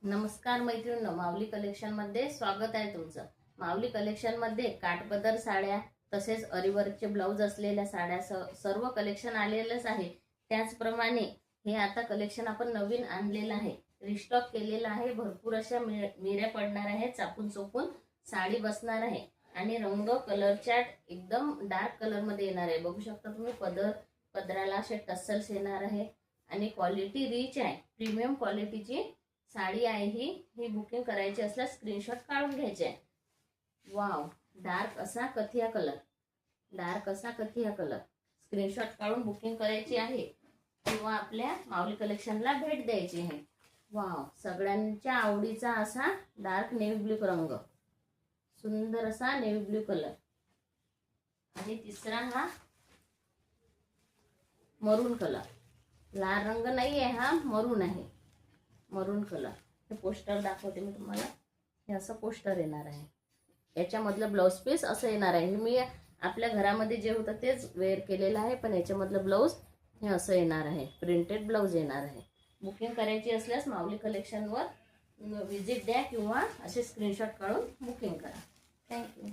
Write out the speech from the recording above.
नमस्कार मैत्रिणींनो, माऊली कलेक्शन मध्ये स्वागत आहे तुमचं। माऊली कलेक्शन मध्ये काठपदर साड्या तसेच अरीवर्कचे ब्लाउज असलेल्या साड्या सर्व कलेक्शन आलेलेच आहे। त्याचप्रमाणे हे आता कलेक्शन आपण नवीन आणलेलं आहे, रिस्टॉक केलेलं आहे। भरपूर अशा मिऱ्या पडणार आहेत, चापून चोपून साडी बसणार आहे आणि रंग कलर चार्ट एकदम डार्क कलर मध्ये येणार आहे। बघू शकता तुम्ही पदराला असे टसल्स येणार आहे आणि क्वालिटी रिच आहे, प्रीमियम क्वालिटीची साडी आहे ही बुकिंग करायची असल्यास स्क्रीनशॉट काढून घ्यायचे आहे। वाव, डार्क असा कथिया कलर स्क्रीनशॉट काढून बुकिंग करायची आहे किंवा आपल्या माऊली कलेक्शनला भेट द्यायची आहे। वाव, सगळ्यांच्या आवडीचा असा डार्क नेव्ही ब्लू रंग, सुंदर असा नेव्ही ब्लू कलर आणि तिसरा हा मरून कलर। लाल रंग नाही आहे, हा मरून आहे, मरून कलर। हे पोस्टर दाखवते मी तुम्हाला। हे असं पोस्टर येणार आहे, याच्यामधलं ब्लाउज पीस असं येणार आहे। मी आपल्या घरामध्ये जे होतं तेच वेअर केलेलं आहे, पण याच्यामधलं ब्लाउज हे असं येणार आहे, प्रिंटेड ब्लाउज येणार आहे। बुकिंग करायची असल्यास माऊली कलेक्शनवर विजिट द्या किंवा असे स्क्रीनशॉट काढून बुकिंग करा। थँक्यू।